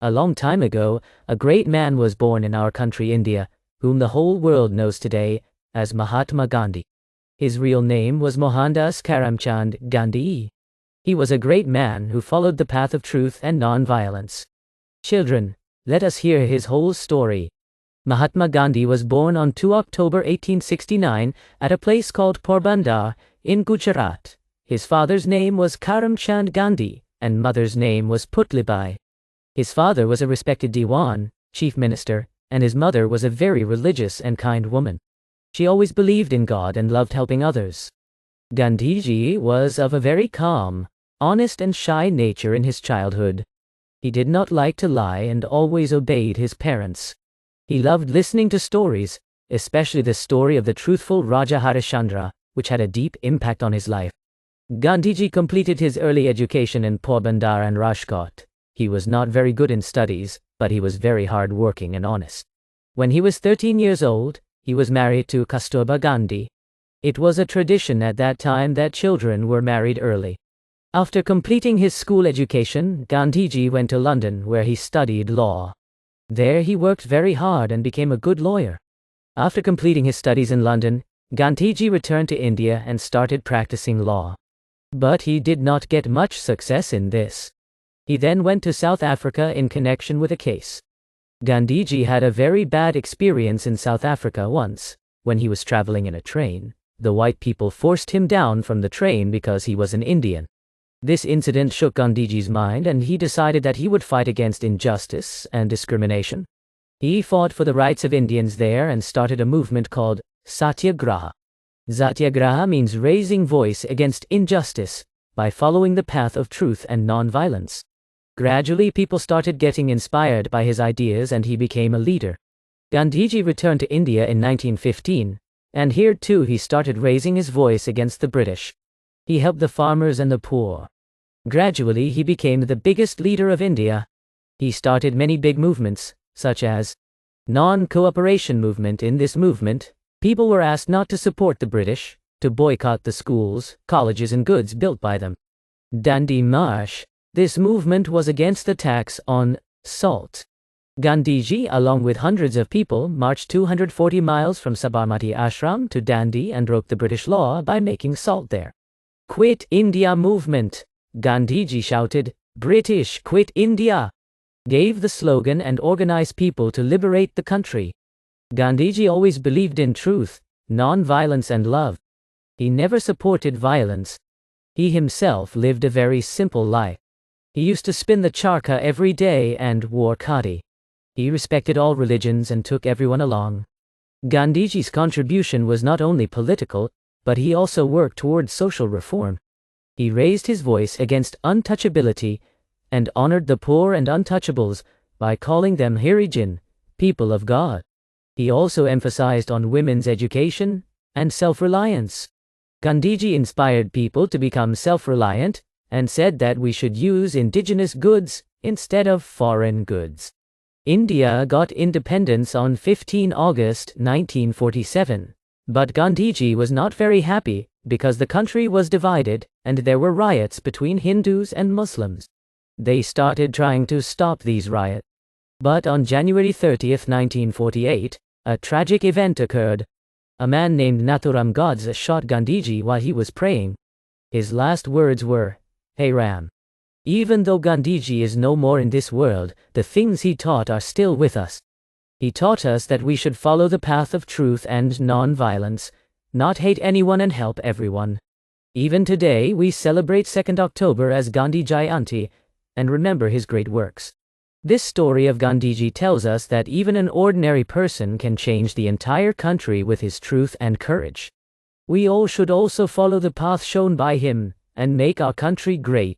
A long time ago, a great man was born in our country India, whom the whole world knows today as Mahatma Gandhi. His real name was Mohandas Karamchand Gandhi. He was a great man who followed the path of truth and non-violence. Children, let us hear his whole story. Mahatma Gandhi was born on 2 October 1869 at a place called Porbandar in Gujarat. His father's name was Karamchand Gandhi and mother's name was Putlibai. His father was a respected Diwan, chief minister, and his mother was a very religious and kind woman. She always believed in God and loved helping others. Gandhiji was of a very calm, honest and shy nature in his childhood. He did not like to lie and always obeyed his parents. He loved listening to stories, especially the story of the truthful Raja Harishchandra, which had a deep impact on his life. Gandhiji completed his early education in Porbandar and Rajkot. He was not very good in studies, but he was very hard-working and honest. When he was 13 years old, he was married to Kasturba Gandhi. It was a tradition at that time that children were married early. After completing his school education, Gandhiji went to London where he studied law. There he worked very hard and became a good lawyer. After completing his studies in London, Gandhiji returned to India and started practicing law. But he did not get much success in this. He then went to South Africa in connection with a case. Gandhiji had a very bad experience in South Africa once. When he was traveling in a train, the white people forced him down from the train because he was an Indian. This incident shook Gandhiji's mind and he decided that he would fight against injustice and discrimination. He fought for the rights of Indians there and started a movement called Satyagraha. Satyagraha means raising voice against injustice by following the path of truth and non-violence. Gradually people started getting inspired by his ideas and he became a leader. Gandhiji returned to India in 1915, and here too he started raising his voice against the British. He helped the farmers and the poor. Gradually he became the biggest leader of India. He started many big movements, such as non-cooperation movement. In this movement, people were asked not to support the British, to boycott the schools, colleges and goods built by them. Dandi March. This movement was against the tax on salt. Gandhiji, along with hundreds of people, marched 240 miles from Sabarmati Ashram to Dandi and broke the British law by making salt there. Quit India movement. Gandhiji shouted, "British, quit India!" Gave the slogan and organized people to liberate the country. Gandhiji always believed in truth, non-violence and love. He never supported violence. He himself lived a very simple life. He used to spin the charkha every day and wore khadi. He respected all religions and took everyone along. Gandhiji's contribution was not only political, but he also worked towards social reform. He raised his voice against untouchability and honored the poor and untouchables by calling them Harijan, people of God. He also emphasized on women's education and self-reliance. Gandhiji inspired people to become self-reliant and said that we should use indigenous goods instead of foreign goods. India got independence on 15 August 1947, but Gandhiji was not very happy because the country was divided and there were riots between Hindus and Muslims. They started trying to stop these riots. But on January 30, 1948, a tragic event occurred. A man named Nathuram Godse shot Gandhiji while he was praying. His last words were, "Hey Ram." Even though Gandhiji is no more in this world, the things he taught are still with us. He taught us that we should follow the path of truth and non-violence, not hate anyone and help everyone. Even today we celebrate 2nd October as Gandhi Jayanti and remember his great works. This story of Gandhiji tells us that even an ordinary person can change the entire country with his truth and courage. We all should also follow the path shown by him and make our country great.